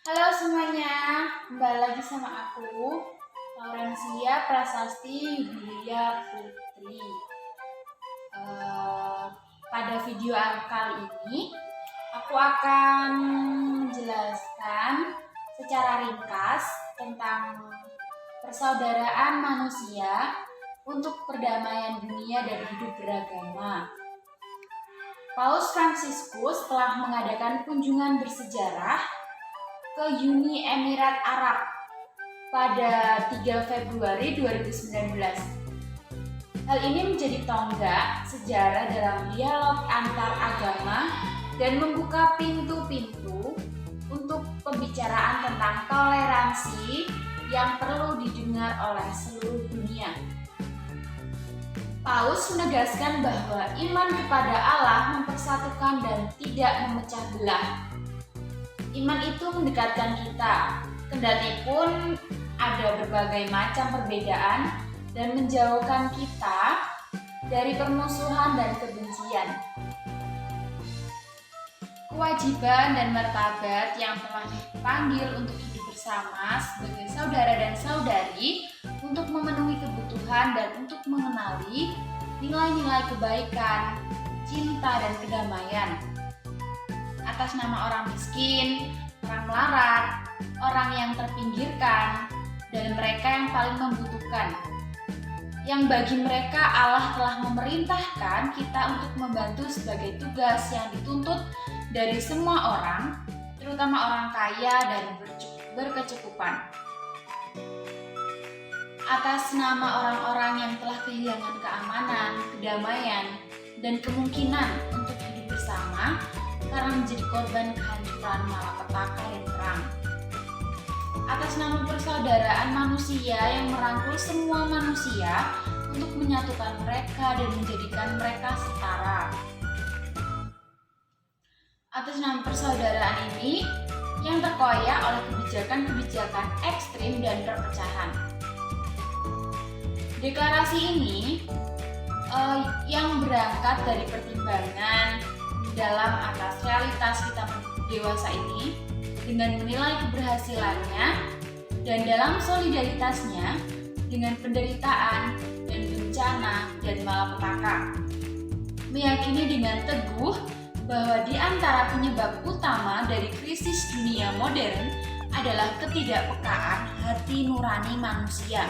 Halo semuanya, kembali lagi sama aku, Laurencia Prasasti Yudilia Putri. Pada video kali ini, aku akan menjelaskan secara ringkas tentang persaudaraan manusia untuk perdamaian dunia dan hidup beragama. Paus Fransiskus telah mengadakan kunjungan bersejarah ke Uni Emirat Arab pada 3 Februari 2019. Hal ini menjadi tonggak sejarah dalam dialog antar agama dan membuka pintu-pintu untuk pembicaraan tentang toleransi yang perlu didengar oleh seluruh dunia. Paus menegaskan bahwa iman kepada Allah mempersatukan dan tidak memecah belah. Iman itu mendekatkan kita, kendati pun ada berbagai macam perbedaan dan menjauhkan kita dari permusuhan dan kebencian. Kewajiban dan martabat yang telah dipanggil untuk hidup bersama sebagai saudara dan saudari untuk memenuhi kebutuhan dan untuk mengenali nilai-nilai kebaikan, cinta, dan kedamaian. Atas nama orang miskin, orang melarat, orang yang terpinggirkan, dan mereka yang paling membutuhkan. Yang bagi mereka Allah telah memerintahkan kita untuk membantu sebagai tugas yang dituntut dari semua orang, terutama orang kaya dan berkecukupan. Atas nama orang-orang yang telah kehilangan keamanan, kedamaian, dan kemungkinan untuk hidup bersama karena menjadi korban kehancuran malapetaka dan perang. Atas nama persaudaraan manusia yang merangkul semua manusia untuk menyatukan mereka dan menjadikan mereka setara. Atas nama persaudaraan ini yang terkoyak oleh kebijakan-kebijakan ekstrim dan perpecahan. Deklarasi ini yang berangkat dari pertimbangan dalam atas realitas kita dewasa ini dengan menilai keberhasilannya dan dalam solidaritasnya dengan penderitaan dan bencana dan malapetaka. Meyakini dengan teguh bahwa di antara penyebab utama dari krisis dunia modern adalah ketidakpekaan hati nurani manusia.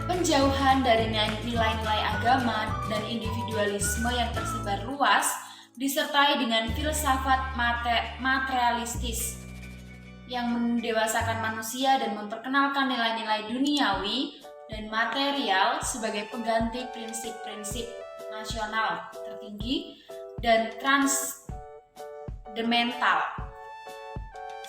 Penjauhan dari nilai-nilai agama dan individualisme yang tersebar luas disertai dengan filsafat materialistis yang mendewasakan manusia dan memperkenalkan nilai-nilai duniawi dan material sebagai pengganti prinsip-prinsip nasional tertinggi dan transcendental.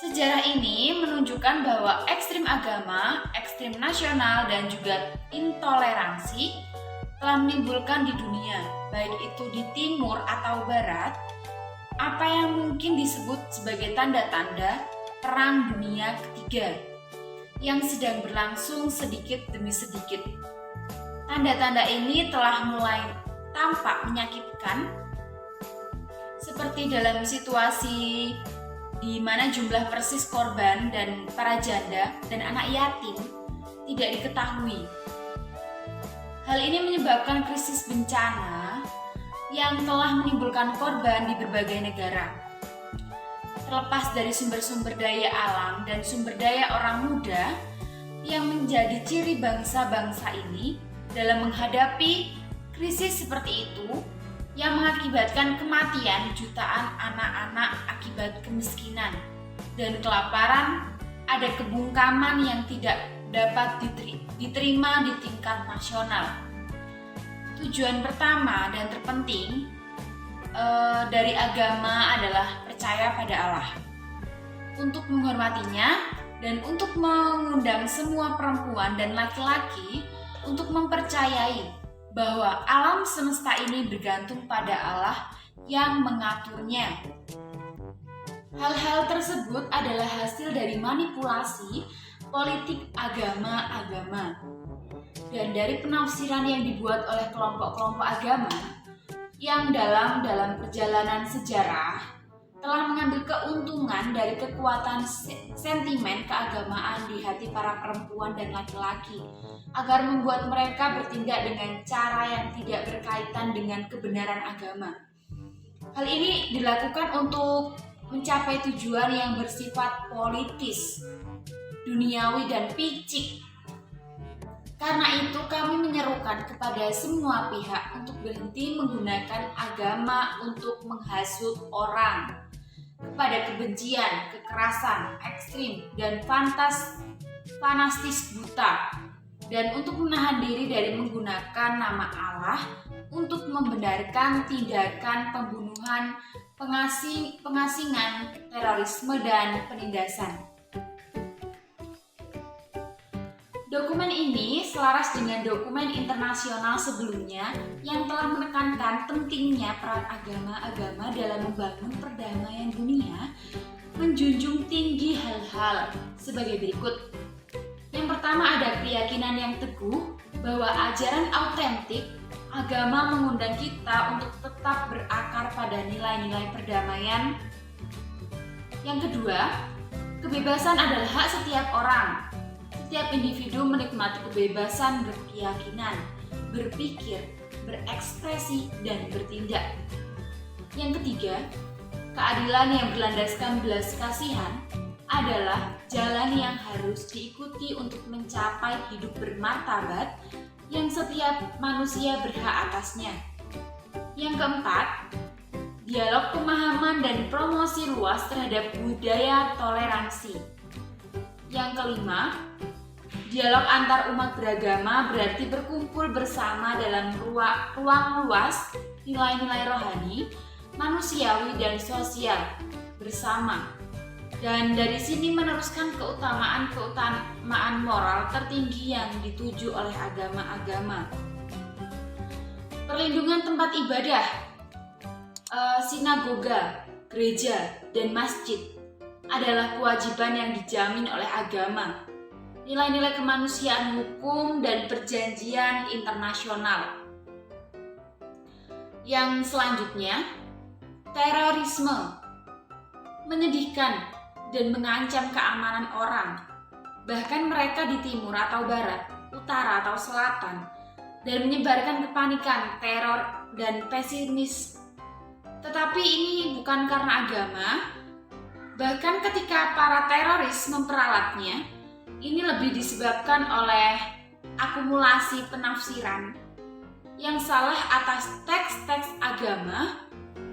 Sejarah ini menunjukkan bahwa ekstrim agama, ekstrim nasional, dan juga intoleransi telah menimbulkan di dunia, baik itu di timur atau barat, apa yang mungkin disebut sebagai tanda-tanda Perang Dunia Ketiga yang sedang berlangsung sedikit demi sedikit. Tanda-tanda ini telah mulai tampak menyakitkan, seperti dalam situasi di mana jumlah persis korban dan para janda dan anak yatim tidak diketahui. Hal ini menyebabkan krisis bencana yang telah menimbulkan korban di berbagai negara. Terlepas dari sumber-sumber daya alam dan sumber daya orang muda yang menjadi ciri bangsa-bangsa ini dalam menghadapi krisis seperti itu, yang mengakibatkan kematian jutaan anak-anak akibat kemiskinan dan kelaparan, ada kebungkaman yang tidak dapat diterima di tingkat nasional. Tujuan pertama dan terpenting dari agama adalah percaya pada Allah, untuk menghormatinya dan untuk mengundang semua perempuan dan laki-laki untuk mempercayai bahwa alam semesta ini bergantung pada Allah yang mengaturnya. Hal-hal tersebut adalah hasil dari manipulasi politik agama-agama dan dari penafsiran yang dibuat oleh kelompok-kelompok agama yang dalam perjalanan sejarah telah mengambil keuntungan dari kekuatan sentimen keagamaan di hati para perempuan dan laki-laki agar membuat mereka bertindak dengan cara yang tidak berkaitan dengan kebenaran agama. Hal ini dilakukan untuk mencapai tujuan yang bersifat politis, duniawi, dan picik. Karena itu kami menyerukan kepada semua pihak untuk berhenti menggunakan agama untuk menghasut orang kepada kebencian, kekerasan, ekstrim, dan fanatis buta, dan untuk menahan diri dari menggunakan nama Allah untuk membenarkan tindakan pembunuhan, pengasingan, terorisme, dan penindasan. Dokumen ini selaras dengan dokumen internasional sebelumnya yang telah menekankan pentingnya peran agama-agama dalam membangun perdamaian dunia, menjunjung tinggi hal-hal sebagai berikut. Yang pertama ada keyakinan yang teguh bahwa ajaran autentik agama mengundang kita untuk tetap berakar pada nilai-nilai perdamaian. Yang kedua, kebebasan adalah hak setiap orang. Setiap individu menikmati kebebasan berkeyakinan, berpikir, berekspresi, dan bertindak. Yang ketiga, keadilan yang berlandaskan belas kasihan adalah jalan yang harus diikuti untuk mencapai hidup bermartabat yang setiap manusia berhak atasnya. Yang keempat, dialog pemahaman dan promosi luas terhadap budaya toleransi. Yang kelima, dialog antar umat beragama berarti berkumpul bersama dalam ruang luas nilai-nilai rohani, manusiawi, dan sosial bersama. Dan dari sini meneruskan keutamaan moral tertinggi yang dituju oleh agama-agama. Perlindungan tempat ibadah, sinagoga, gereja, dan masjid adalah kewajiban yang dijamin oleh agama. Nilai-nilai kemanusiaan, hukum, dan perjanjian internasional. Yang selanjutnya, terorisme menyedihkan dan mengancam keamanan orang, bahkan mereka di timur atau barat, utara atau selatan, dan menyebarkan kepanikan, teror, dan pesimis. Tetapi ini bukan karena agama, bahkan ketika para teroris memperalatnya, ini lebih disebabkan oleh akumulasi penafsiran yang salah atas teks-teks agama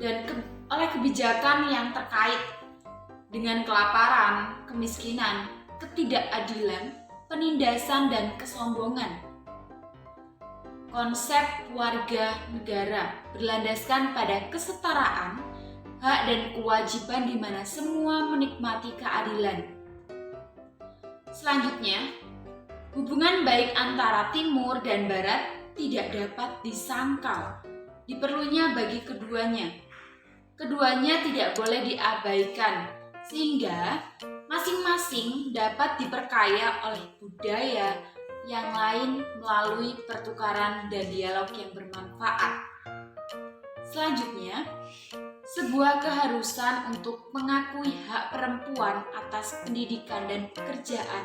dan oleh kebijakan yang terkait dengan kelaparan, kemiskinan, ketidakadilan, penindasan, dan kesombongan. Konsep warga negara berlandaskan pada kesetaraan, hak, dan kewajiban di mana semua menikmati keadilan. Selanjutnya, hubungan baik antara timur dan barat tidak dapat disangkal. Diperlunya bagi keduanya. Keduanya tidak boleh diabaikan, sehingga masing-masing dapat diperkaya oleh budaya yang lain melalui pertukaran dan dialog yang bermanfaat. Selanjutnya, sebuah keharusan untuk mengakui hak perempuan atas pendidikan dan pekerjaan,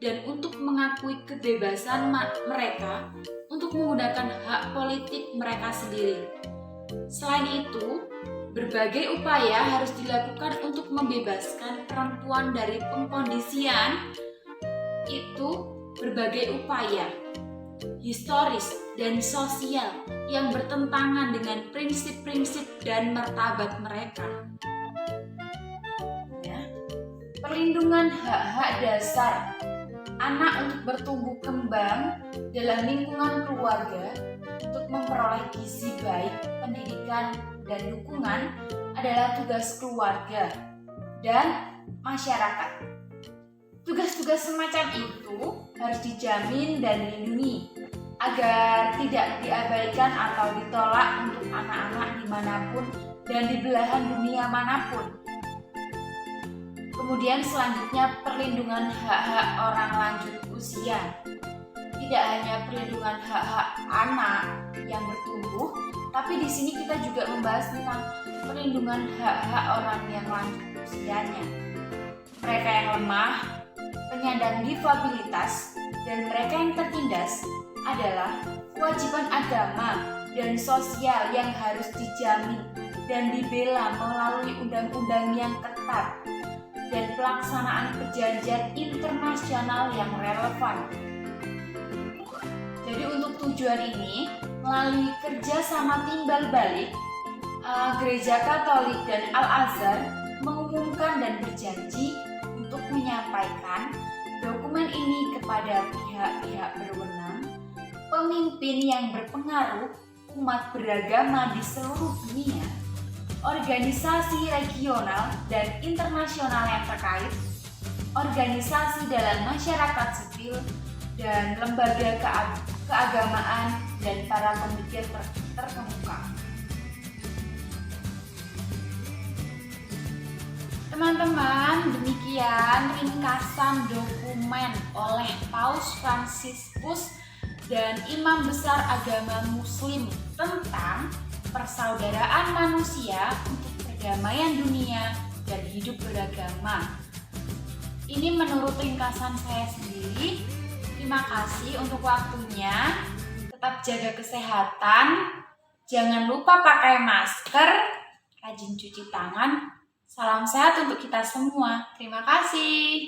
dan untuk mengakui kebebasan mereka untuk menggunakan hak politik mereka sendiri. Selain itu, berbagai upaya harus dilakukan untuk membebaskan perempuan dari pengkondisian. Itu berbagai upaya historis dan sosial yang bertentangan dengan prinsip-prinsip dan martabat mereka. Perlindungan hak-hak dasar anak untuk bertumbuh kembang dalam lingkungan keluarga untuk memperoleh gizi baik, pendidikan, dan dukungan adalah tugas keluarga dan masyarakat. Tugas-tugas semacam itu harus dijamin dan dilindungi agar tidak diabaikan atau ditolak untuk anak-anak dimanapun dan di belahan dunia manapun. Kemudian selanjutnya perlindungan hak-hak orang lanjut usia. Tidak hanya perlindungan hak-hak anak yang bertumbuh, tapi di sini kita juga membahas tentang perlindungan hak-hak orang yang lanjut usianya, mereka yang lemah, penyandang difabilitas, dan mereka yang tertindas adalah kewajiban agama dan sosial yang harus dijamin dan dibela melalui undang-undang yang ketat dan pelaksanaan perjanjian internasional yang relevan. Jadi untuk tujuan ini, melalui kerjasama timbal balik, Gereja Katolik dan Al-Azhar mengumumkan dan berjanji untuk menyampaikan dokumen ini kepada pihak-pihak berwenang, pemimpin yang berpengaruh, umat beragama di seluruh dunia, organisasi regional dan internasional yang terkait, organisasi dalam masyarakat sipil, dan lembaga keagamaan dan para pemikir terkemuka. Teman-teman, demikian ringkasan dokumen oleh Paus Fransiskus dan Imam Besar Agama Muslim tentang persaudaraan manusia untuk perdamaian dunia dan hidup beragama. Ini menurut ringkasan saya sendiri. Terima kasih untuk waktunya. Tetap jaga kesehatan. Jangan lupa pakai masker, rajin cuci tangan. Salam sehat untuk kita semua. Terima kasih.